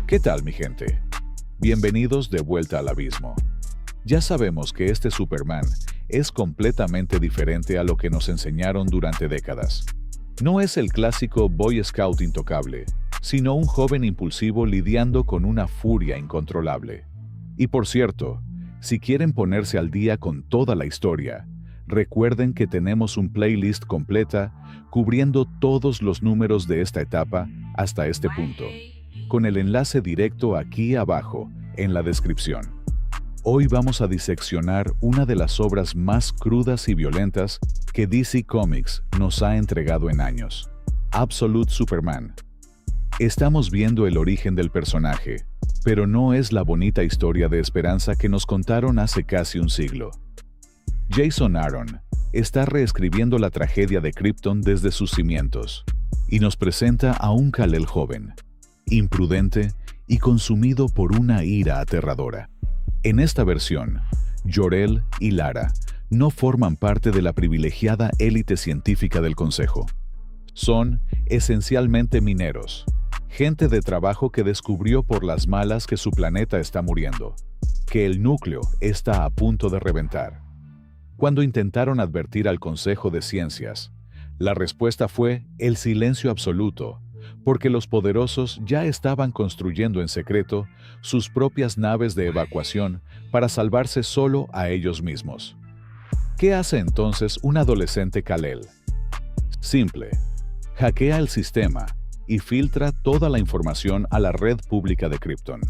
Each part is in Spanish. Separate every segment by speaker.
Speaker 1: ¿Qué tal, mi gente? Bienvenidos de vuelta al abismo. Ya sabemos que este Superman es completamente diferente a lo que nos enseñaron durante décadas. No es el clásico Boy Scout intocable, sino un joven impulsivo lidiando con una furia incontrolable. Y por cierto, si quieren ponerse al día con toda la historia, recuerden que tenemos un playlist completa cubriendo todos los números de esta etapa hasta este punto, con el enlace directo aquí abajo en la descripción. Hoy vamos a diseccionar una de las obras más crudas y violentas que DC Comics nos ha entregado en años: Absolute Superman. Estamos viendo el origen del personaje, pero no es la bonita historia de esperanza que nos contaron hace casi un siglo. Jason Aaron está reescribiendo la tragedia de Krypton desde sus cimientos, y nos presenta a un Kal-El joven, imprudente y consumido por una ira aterradora. En esta versión, Jor-El y Lara no forman parte de la privilegiada élite científica del Consejo. Son, esencialmente, mineros, gente de trabajo que descubrió por las malas que su planeta está muriendo, que el núcleo está a punto de reventar. Cuando intentaron advertir al Consejo de Ciencias, la respuesta fue el silencio absoluto, porque los poderosos ya estaban construyendo en secreto sus propias naves de evacuación para salvarse solo a ellos mismos. ¿Qué hace entonces un adolescente Kal-El? Simple: hackea el sistema y filtra toda la información a la red pública de Krypton.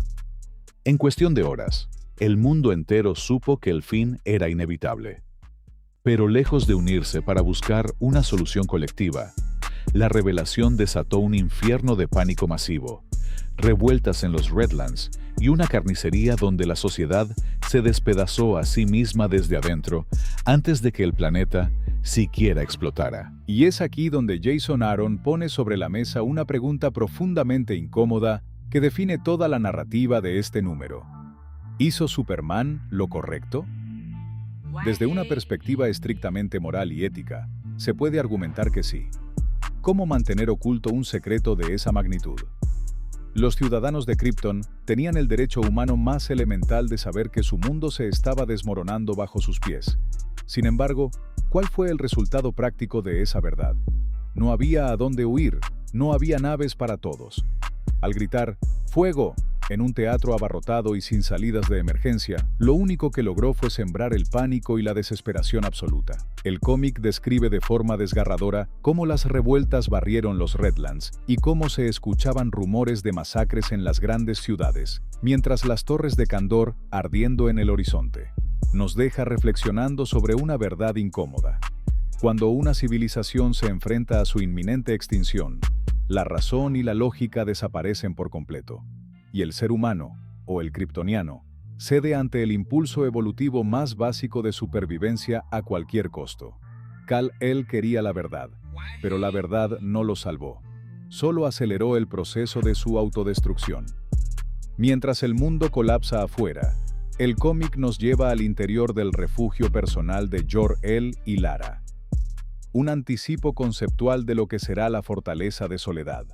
Speaker 1: En cuestión de horas, el mundo entero supo que el fin era inevitable. Pero lejos de unirse para buscar una solución colectiva, la revelación desató un infierno de pánico masivo, revueltas en los Redlands y una carnicería donde la sociedad se despedazó a sí misma desde adentro antes de que el planeta siquiera explotara.
Speaker 2: Y es aquí donde Jason Aaron pone sobre la mesa una pregunta profundamente incómoda que define toda la narrativa de este número. ¿Hizo Superman lo correcto? Desde una perspectiva estrictamente moral y ética, se puede argumentar que sí. ¿Cómo mantener oculto un secreto de esa magnitud? Los ciudadanos de Krypton tenían el derecho humano más elemental de saber que su mundo se estaba desmoronando bajo sus pies. Sin embargo, ¿cuál fue el resultado práctico de esa verdad? No había a dónde huir, no había naves para todos. Al gritar ¡fuego!, en un teatro abarrotado y sin salidas de emergencia, lo único que logró fue sembrar el pánico y la desesperación absoluta. El cómic describe de forma desgarradora cómo las revueltas barrieron los Redlands y cómo se escuchaban rumores de masacres en las grandes ciudades, mientras las torres de Kandor ardiendo en el horizonte. Nos deja reflexionando sobre una verdad incómoda. Cuando una civilización se enfrenta a su inminente extinción, la razón y la lógica desaparecen por completo. Y el ser humano, o el kryptoniano, cede ante el impulso evolutivo más básico de supervivencia a cualquier costo. Kal-El quería la verdad, pero la verdad no lo salvó. Solo aceleró el proceso de su autodestrucción. Mientras el mundo colapsa afuera, el cómic nos lleva al interior del refugio personal de Jor-El y Lara. Un anticipo conceptual de lo que será la fortaleza de Soledad.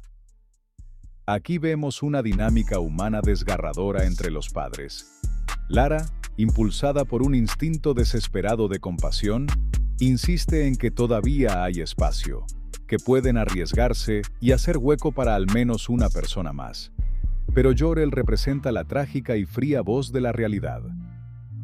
Speaker 2: Aquí vemos una dinámica humana desgarradora entre los padres. Lara, impulsada por un instinto desesperado de compasión, insiste en que todavía hay espacio, que pueden arriesgarse y hacer hueco para al menos una persona más. Pero Jor-El representa la trágica y fría voz de la realidad.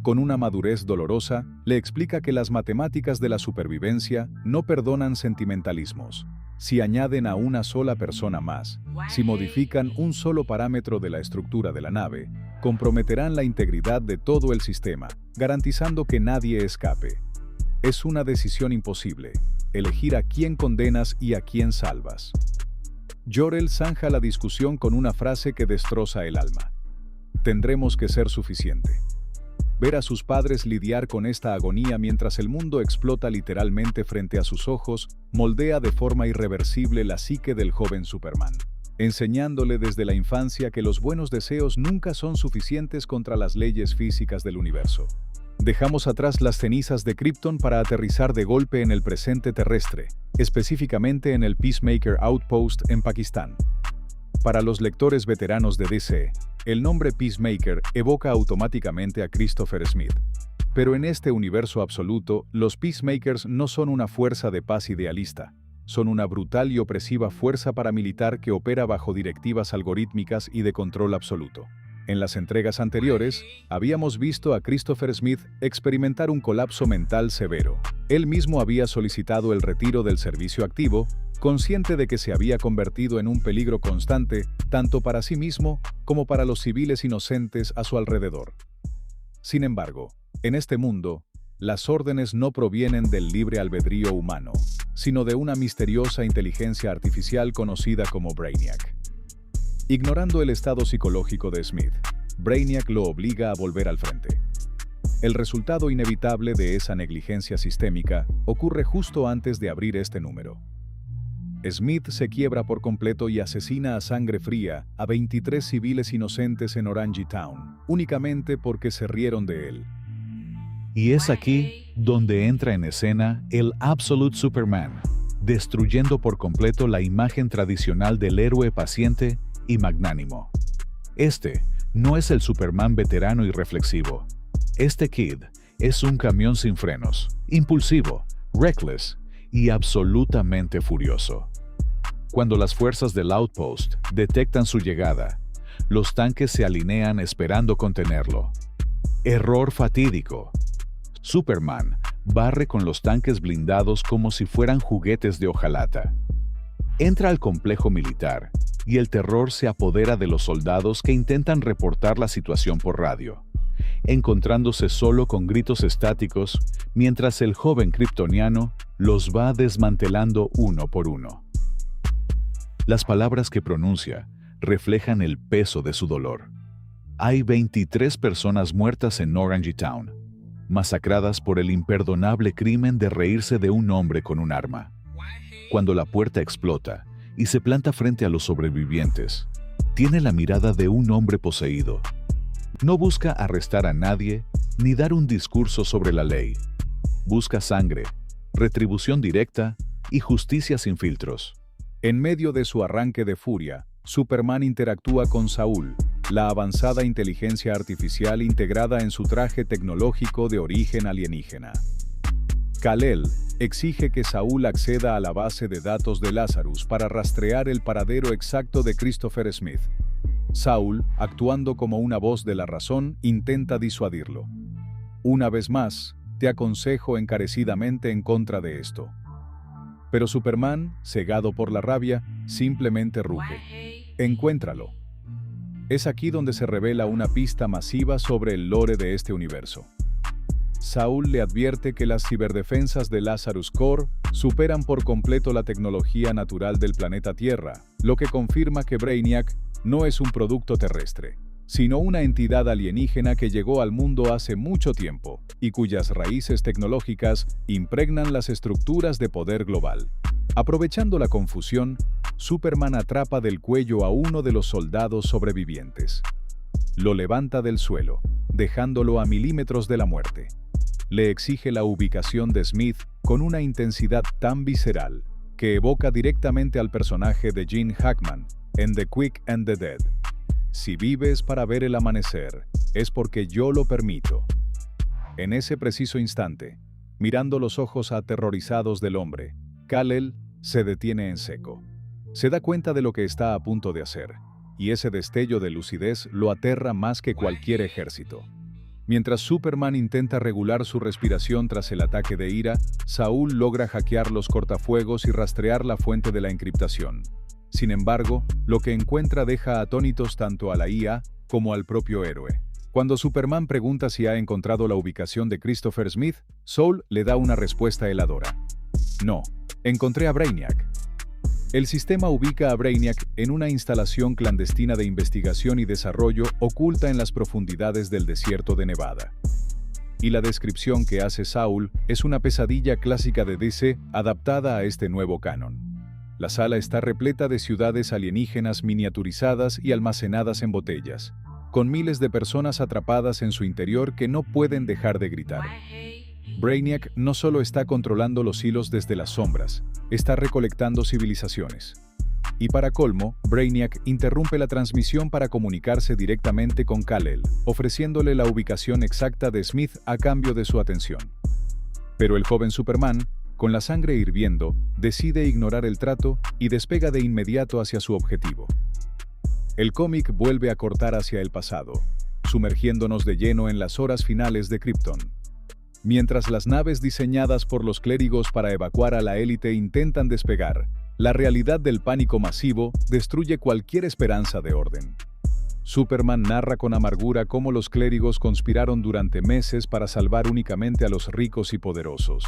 Speaker 2: Con una madurez dolorosa, le explica que las matemáticas de la supervivencia no perdonan sentimentalismos. Si añaden a una sola persona más, si modifican un solo parámetro de la estructura de la nave, comprometerán la integridad de todo el sistema, garantizando que nadie escape. Es una decisión imposible, elegir a quién condenas y a quién salvas. Jor-El zanja la discusión con una frase que destroza el alma. Tendremos que ser suficiente. Ver a sus padres lidiar con esta agonía mientras el mundo explota literalmente frente a sus ojos, moldea de forma irreversible la psique del joven Superman, enseñándole desde la infancia que los buenos deseos nunca son suficientes contra las leyes físicas del universo. Dejamos atrás las cenizas de Krypton para aterrizar de golpe en el presente terrestre, específicamente en el Peacemaker Outpost en Pakistán. Para los lectores veteranos de DC, el nombre Peacemaker evoca automáticamente a Christopher Smith. Pero en este universo absoluto, los Peacemakers no son una fuerza de paz idealista. Son una brutal y opresiva fuerza paramilitar que opera bajo directivas algorítmicas y de control absoluto. En las entregas anteriores, habíamos visto a Christopher Smith experimentar un colapso mental severo. Él mismo había solicitado el retiro del servicio activo, consciente de que se había convertido en un peligro constante, tanto para sí mismo como para los civiles inocentes a su alrededor. Sin embargo, en este mundo, las órdenes no provienen del libre albedrío humano, sino de una misteriosa inteligencia artificial conocida como Brainiac. Ignorando el estado psicológico de Smith, Brainiac lo obliga a volver al frente. El resultado inevitable de esa negligencia sistémica ocurre justo antes de abrir este número. Smith se quiebra por completo y asesina a sangre fría a 23 civiles inocentes en Orangetown, únicamente porque se rieron de él.
Speaker 1: Y es aquí donde entra en escena el Absolute Superman, destruyendo por completo la imagen tradicional del héroe paciente y magnánimo. Este no es el Superman veterano y reflexivo. Este Kid es un camión sin frenos, impulsivo, reckless y absolutamente furioso. Cuando las fuerzas del Outpost detectan su llegada, los tanques se alinean esperando contenerlo. Error fatídico. Superman barre con los tanques blindados como si fueran juguetes de hojalata. Entra al complejo militar y el terror se apodera de los soldados que intentan reportar la situación por radio, encontrándose solo con gritos estáticos mientras el joven kryptoniano los va desmantelando uno por uno. Las palabras que pronuncia reflejan el peso de su dolor. Hay 23 personas muertas en Orangetown, masacradas por el imperdonable crimen de reírse de un hombre con un arma. Cuando la puerta explota y se planta frente a los sobrevivientes, tiene la mirada de un hombre poseído. No busca arrestar a nadie ni dar un discurso sobre la ley. Busca sangre, retribución directa y justicia sin filtros.
Speaker 2: En medio de su arranque de furia, Superman interactúa con Saúl, la avanzada inteligencia artificial integrada en su traje tecnológico de origen alienígena. Kal-El exige que Saúl acceda a la base de datos de Lazarus para rastrear el paradero exacto de Christopher Smith. Saúl, actuando como una voz de la razón, intenta disuadirlo. Una vez más, te aconsejo encarecidamente en contra de esto. Pero Superman, cegado por la rabia, simplemente ruge. Encuéntralo. Es aquí donde se revela una pista masiva sobre el lore de este universo. Saúl le advierte que las ciberdefensas de Lazarus Core superan por completo la tecnología natural del planeta Tierra, lo que confirma que Brainiac no es un producto terrestre, sino una entidad alienígena que llegó al mundo hace mucho tiempo y cuyas raíces tecnológicas impregnan las estructuras de poder global. Aprovechando la confusión, Superman atrapa del cuello a uno de los soldados sobrevivientes. Lo levanta del suelo, dejándolo a milímetros de la muerte. Le exige la ubicación de Smith con una intensidad tan visceral que evoca directamente al personaje de Gene Hackman en The Quick and the Dead. Si vives para ver el amanecer, es porque yo lo permito. En ese preciso instante, mirando los ojos aterrorizados del hombre, Kal-El se detiene en seco. Se da cuenta de lo que está a punto de hacer, y ese destello de lucidez lo aterra más que cualquier ejército. Mientras Superman intenta regular su respiración tras el ataque de ira, Saúl logra hackear los cortafuegos y rastrear la fuente de la encriptación. Sin embargo, lo que encuentra deja atónitos tanto a la IA como al propio héroe. Cuando Superman pregunta si ha encontrado la ubicación de Christopher Smith, Saúl le da una respuesta heladora. No, encontré a Brainiac. El sistema ubica a Brainiac en una instalación clandestina de investigación y desarrollo oculta en las profundidades del desierto de Nevada. Y la descripción que hace Saúl es una pesadilla clásica de DC adaptada a este nuevo canon. La sala está repleta de ciudades alienígenas miniaturizadas y almacenadas en botellas, con miles de personas atrapadas en su interior que no pueden dejar de gritar. Brainiac no solo está controlando los hilos desde las sombras, está recolectando civilizaciones. Y para colmo, Brainiac interrumpe la transmisión para comunicarse directamente con Kal-El, ofreciéndole la ubicación exacta de Smith a cambio de su atención. Pero el joven Superman, con la sangre hirviendo, decide ignorar el trato y despega de inmediato hacia su objetivo. El cómic vuelve a cortar hacia el pasado, sumergiéndonos de lleno en las horas finales de Krypton. Mientras las naves diseñadas por los clérigos para evacuar a la élite intentan despegar, la realidad del pánico masivo destruye cualquier esperanza de orden. Superman narra con amargura cómo los clérigos conspiraron durante meses para salvar únicamente a los ricos y poderosos.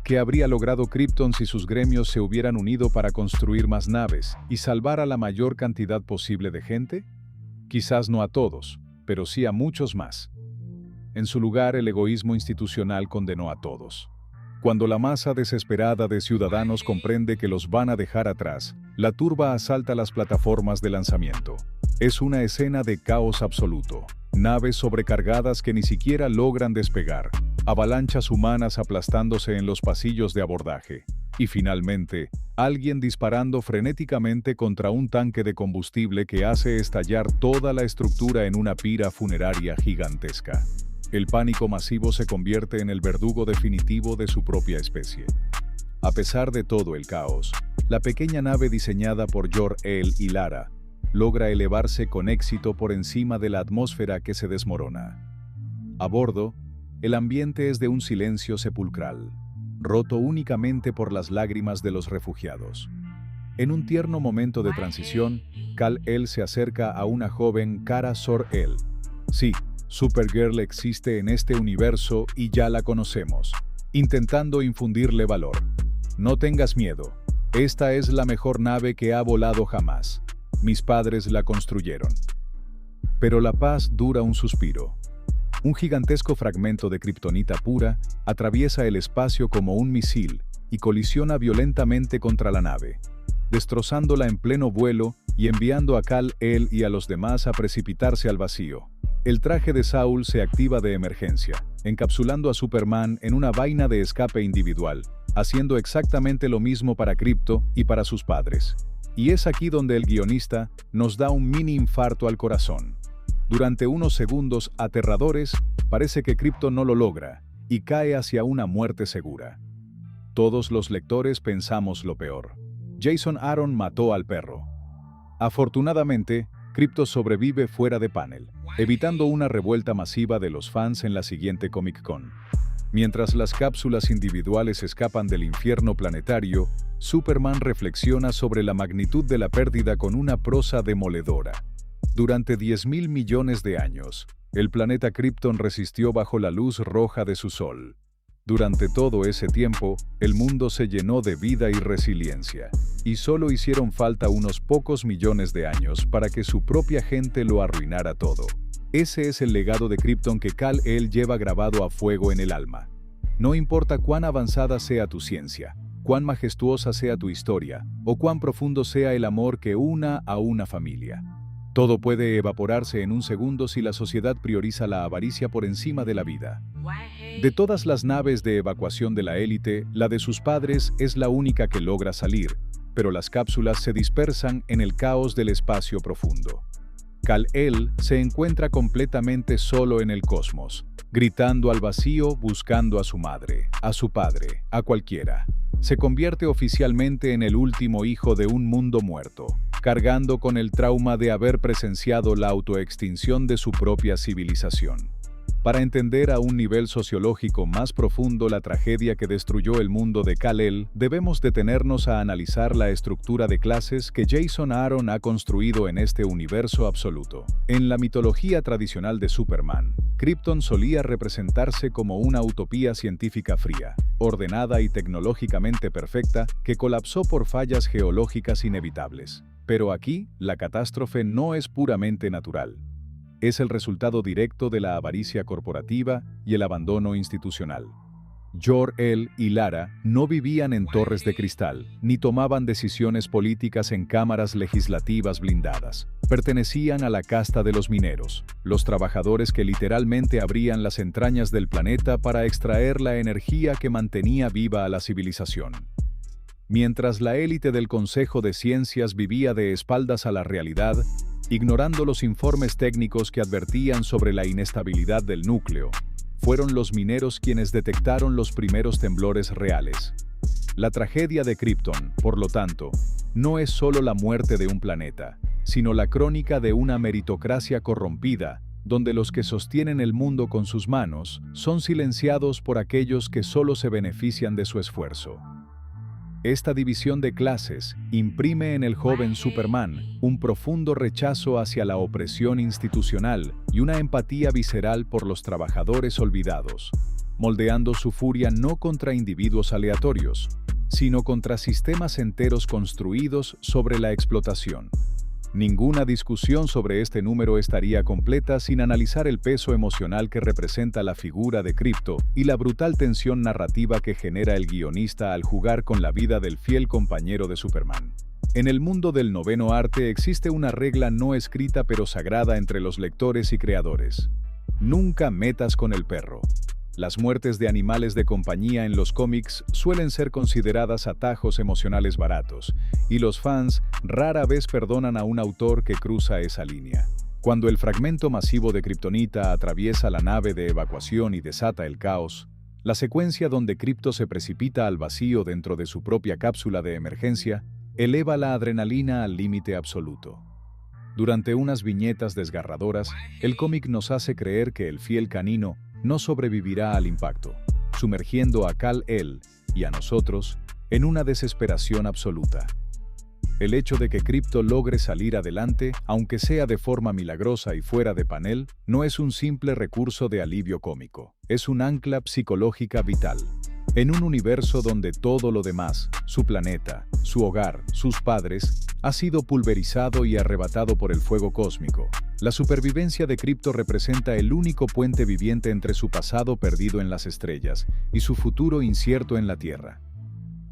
Speaker 2: ¿Qué habría logrado Krypton si sus gremios se hubieran unido para construir más naves y salvar a la mayor cantidad posible de gente? Quizás no a todos, pero sí a muchos más. En su lugar, el egoísmo institucional condenó a todos. Cuando la masa desesperada de ciudadanos comprende que los van a dejar atrás, la turba asalta las plataformas de lanzamiento. Es una escena de caos absoluto. Naves sobrecargadas que ni siquiera logran despegar, avalanchas humanas aplastándose en los pasillos de abordaje, y finalmente, alguien disparando frenéticamente contra un tanque de combustible que hace estallar toda la estructura en una pira funeraria gigantesca. El pánico masivo se convierte en el verdugo definitivo de su propia especie. A pesar de todo el caos, la pequeña nave diseñada por Jor-El y Lara logra elevarse con éxito por encima de la atmósfera que se desmorona. A bordo, el ambiente es de un silencio sepulcral, roto únicamente por las lágrimas de los refugiados. En un tierno momento de transición, Kal-El se acerca a una joven Kara Zor-El. Sí, Supergirl existe en este universo y ya la conocemos, intentando infundirle valor. No tengas miedo, esta es la mejor nave que ha volado jamás. Mis padres la construyeron. Pero la paz dura un suspiro. Un gigantesco fragmento de kriptonita pura atraviesa el espacio como un misil y colisiona violentamente contra la nave, destrozándola en pleno vuelo y enviando a Kal-El y a los demás a precipitarse al vacío. El traje de Saul se activa de emergencia, encapsulando a Superman en una vaina de escape individual, haciendo exactamente lo mismo para Krypto y para sus padres. Y es aquí donde el guionista nos da un mini infarto al corazón. Durante unos segundos aterradores, parece que Krypto no lo logra y cae hacia una muerte segura. Todos los lectores pensamos lo peor. Jason Aaron mató al perro. Afortunadamente, Krypto sobrevive fuera de panel, evitando una revuelta masiva de los fans en la siguiente Comic-Con. Mientras las cápsulas individuales escapan del infierno planetario, Superman reflexiona sobre la magnitud de la pérdida con una prosa demoledora. Durante 10.000 millones de años, el planeta Krypton resistió bajo la luz roja de su sol. Durante todo ese tiempo, el mundo se llenó de vida y resiliencia, y solo hicieron falta unos pocos millones de años para que su propia gente lo arruinara todo. Ese es el legado de Krypton que Kal-El lleva grabado a fuego en el alma. No importa cuán avanzada sea tu ciencia, cuán majestuosa sea tu historia, o cuán profundo sea el amor que una a una familia. Todo puede evaporarse en un segundo si la sociedad prioriza la avaricia por encima de la vida. De todas las naves de evacuación de la élite, la de sus padres es la única que logra salir, pero las cápsulas se dispersan en el caos del espacio profundo. Kal-El se encuentra completamente solo en el cosmos, gritando al vacío buscando a su madre, a su padre, a cualquiera. Se convierte oficialmente en el último hijo de un mundo muerto, cargando con el trauma de haber presenciado la autoextinción de su propia civilización. Para entender a un nivel sociológico más profundo la tragedia que destruyó el mundo de Kal-El, debemos detenernos a analizar la estructura de clases que Jason Aaron ha construido en este universo absoluto. En la mitología tradicional de Superman, Krypton solía representarse como una utopía científica fría, ordenada y tecnológicamente perfecta que colapsó por fallas geológicas inevitables. Pero aquí, la catástrofe no es puramente natural. Es el resultado directo de la avaricia corporativa y el abandono institucional. Jor-El y Lara no vivían en torres de cristal, ni tomaban decisiones políticas en cámaras legislativas blindadas. Pertenecían a la casta de los mineros, los trabajadores que literalmente abrían las entrañas del planeta para extraer la energía que mantenía viva a la civilización. Mientras la élite del Consejo de Ciencias vivía de espaldas a la realidad, ignorando los informes técnicos que advertían sobre la inestabilidad del núcleo, fueron los mineros quienes detectaron los primeros temblores reales. La tragedia de Krypton, por lo tanto, no es solo la muerte de un planeta, sino la crónica de una meritocracia corrompida, donde los que sostienen el mundo con sus manos son silenciados por aquellos que solo se benefician de su esfuerzo. Esta división de clases imprime en el joven Superman un profundo rechazo hacia la opresión institucional y una empatía visceral por los trabajadores olvidados, moldeando su furia no contra individuos aleatorios, sino contra sistemas enteros construidos sobre la explotación. Ninguna discusión sobre este número estaría completa sin analizar el peso emocional que representa la figura de Krypto y la brutal tensión narrativa que genera el guionista al jugar con la vida del fiel compañero de Superman. En el mundo del noveno arte existe una regla no escrita pero sagrada entre los lectores y creadores. Nunca metas con el perro. Las muertes de animales de compañía en los cómics suelen ser consideradas atajos emocionales baratos, y los fans rara vez perdonan a un autor que cruza esa línea. Cuando el fragmento masivo de kriptonita atraviesa la nave de evacuación y desata el caos, la secuencia donde Krypto se precipita al vacío dentro de su propia cápsula de emergencia eleva la adrenalina al límite absoluto. Durante unas viñetas desgarradoras, el cómic nos hace creer que el fiel canino no sobrevivirá al impacto, sumergiendo a Kal-El y a nosotros en una desesperación absoluta. El hecho de que Krypto logre salir adelante, aunque sea de forma milagrosa y fuera de panel, no es un simple recurso de alivio cómico, es un ancla psicológica vital. En un universo donde todo lo demás, su planeta, su hogar, sus padres, ha sido pulverizado y arrebatado por el fuego cósmico, la supervivencia de Krypto representa el único puente viviente entre su pasado perdido en las estrellas y su futuro incierto en la Tierra.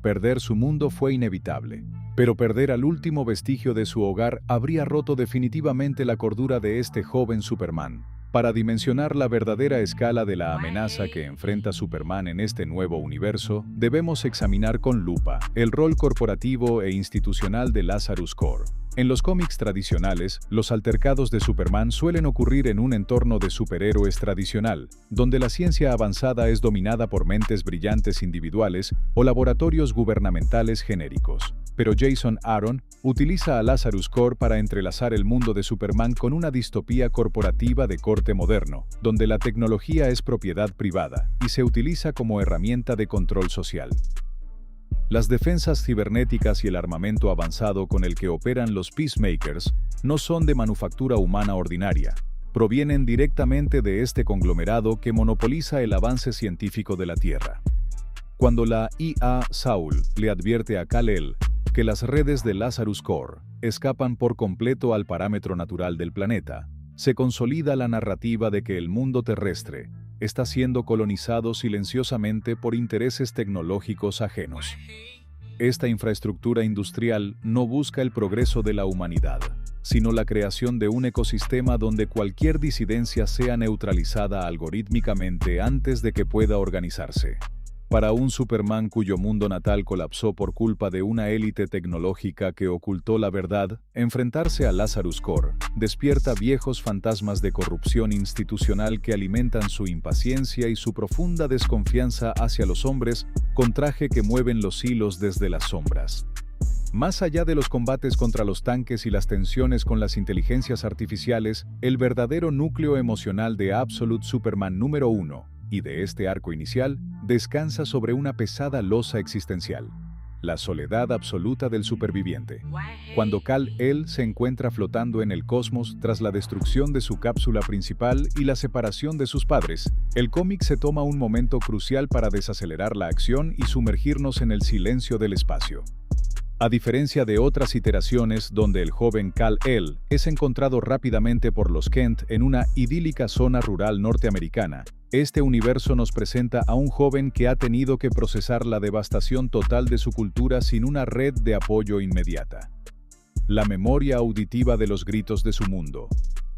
Speaker 2: Perder su mundo fue inevitable, pero perder al último vestigio de su hogar habría roto definitivamente la cordura de este joven Superman. Para dimensionar la verdadera escala de la amenaza que enfrenta Superman en este nuevo universo, debemos examinar con lupa el rol corporativo e institucional de Lazarus Corp. En los cómics tradicionales, los altercados de Superman suelen ocurrir en un entorno de superhéroes tradicional, donde la ciencia avanzada es dominada por mentes brillantes individuales o laboratorios gubernamentales genéricos. Pero Jason Aaron utiliza a Lazarus Corp para entrelazar el mundo de Superman con una distopía corporativa de corte moderno, donde la tecnología es propiedad privada y se utiliza como herramienta de control social. Las defensas cibernéticas y el armamento avanzado con el que operan los Peacemakers no son de manufactura humana ordinaria, provienen directamente de este conglomerado que monopoliza el avance científico de la Tierra. Cuando la IA Saul le advierte a Kal-El que las redes de Lazarus Corp escapan por completo al parámetro natural del planeta, se consolida la narrativa de que el mundo terrestre está siendo colonizado silenciosamente por intereses tecnológicos ajenos. Esta infraestructura industrial no busca el progreso de la humanidad, sino la creación de un ecosistema donde cualquier disidencia sea neutralizada algorítmicamente antes de que pueda organizarse. Para un Superman cuyo mundo natal colapsó por culpa de una élite tecnológica que ocultó la verdad, enfrentarse a Lazarus Corp despierta viejos fantasmas de corrupción institucional que alimentan su impaciencia y su profunda desconfianza hacia los hombres con traje que mueven los hilos desde las sombras. Más allá de los combates contra los tanques y las tensiones con las inteligencias artificiales, el verdadero núcleo emocional de Absolute Superman número 1 y de este arco inicial descansa sobre una pesada losa existencial: la soledad absoluta del superviviente. Cuando Kal-El se encuentra flotando en el cosmos tras la destrucción de su cápsula principal y la separación de sus padres, el cómic se toma un momento crucial para desacelerar la acción y sumergirnos en el silencio del espacio. A diferencia de otras iteraciones donde el joven Kal-El es encontrado rápidamente por los Kent en una idílica zona rural norteamericana, este universo nos presenta a un joven que ha tenido que procesar la devastación total de su cultura sin una red de apoyo inmediata. La memoria auditiva de los gritos de su mundo,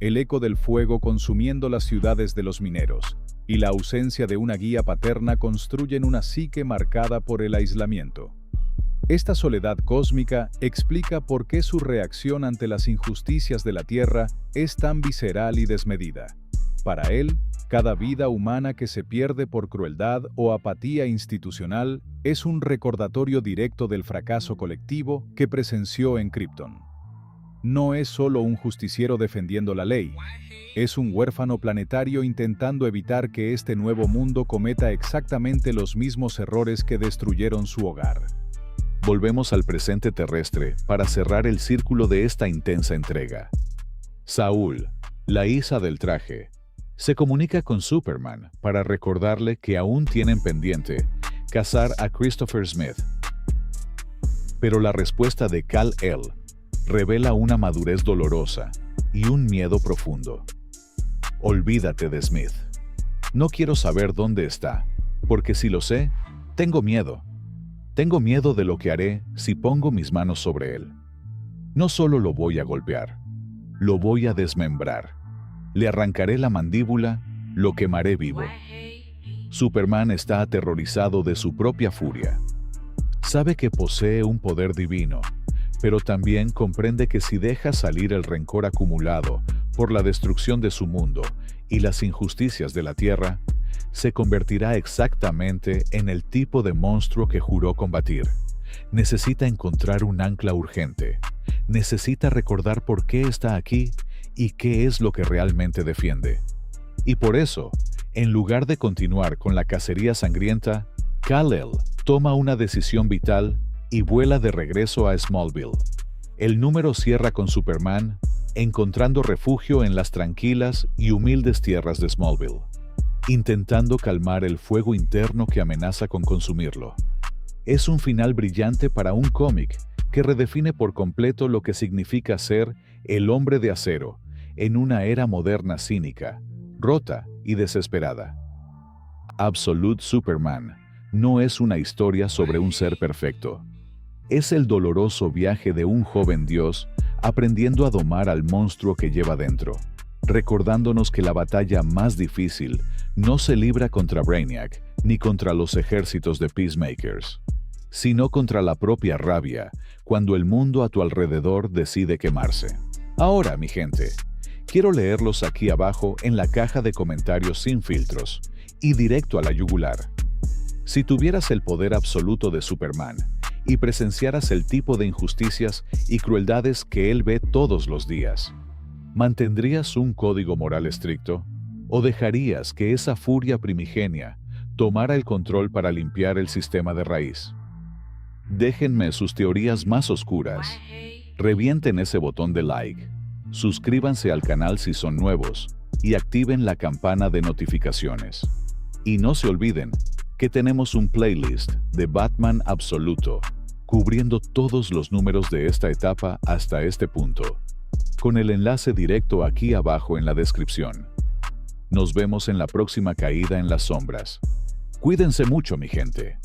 Speaker 2: el eco del fuego consumiendo las ciudades de los mineros, y la ausencia de una guía paterna construyen una psique marcada por el aislamiento. Esta soledad cósmica explica por qué su reacción ante las injusticias de la Tierra es tan visceral y desmedida. Para él, cada vida humana que se pierde por crueldad o apatía institucional es un recordatorio directo del fracaso colectivo que presenció en Krypton. No es solo un justiciero defendiendo la ley, es un huérfano planetario intentando evitar que este nuevo mundo cometa exactamente los mismos errores que destruyeron su hogar.
Speaker 1: Volvemos al presente terrestre para cerrar el círculo de esta intensa entrega. Saúl, la Isa del traje, se comunica con Superman para recordarle que aún tienen pendiente cazar a Christopher Smith. Pero la respuesta de Kal-El revela una madurez dolorosa y un miedo profundo. Olvídate de Smith. No quiero saber dónde está, porque si lo sé, tengo miedo. Tengo miedo de lo que haré si pongo mis manos sobre él. No solo lo voy a golpear, lo voy a desmembrar. Le arrancaré la mandíbula, lo quemaré vivo. Superman está aterrorizado de su propia furia. Sabe que posee un poder divino, pero también comprende que si deja salir el rencor acumulado por la destrucción de su mundo y las injusticias de la Tierra, se convertirá exactamente en el tipo de monstruo que juró combatir. Necesita encontrar un ancla urgente. Necesita recordar por qué está aquí y qué es lo que realmente defiende. Y por eso, en lugar de continuar con la cacería sangrienta, Kal-El toma una decisión vital y vuela de regreso a Smallville. El número cierra con Superman encontrando refugio en las tranquilas y humildes tierras de Smallville, intentando calmar el fuego interno que amenaza con consumirlo. Es un final brillante para un cómic que redefine por completo lo que significa ser el hombre de acero en una era moderna cínica, rota y desesperada. Absolute Superman no es una historia sobre un ser perfecto. Es el doloroso viaje de un joven dios aprendiendo a domar al monstruo que lleva dentro, recordándonos que la batalla más difícil no se libra contra Brainiac ni contra los ejércitos de Peacemakers, sino contra la propia rabia cuando el mundo a tu alrededor decide quemarse. Ahora, mi gente, quiero leerlos aquí abajo en la caja de comentarios sin filtros y directo a la yugular. Si tuvieras el poder absoluto de Superman y presenciaras el tipo de injusticias y crueldades que él ve todos los días, ¿mantendrías un código moral estricto? ¿O dejarías que esa furia primigenia tomara el control para limpiar el sistema de raíz? Déjenme sus teorías más oscuras. Revienten ese botón de like, suscríbanse al canal si son nuevos y activen la campana de notificaciones. Y no se olviden que tenemos un playlist de Batman absoluto, cubriendo todos los números de esta etapa hasta este punto, con el enlace directo aquí abajo en la descripción. Nos vemos en la próxima caída en las sombras. Cuídense mucho, mi gente.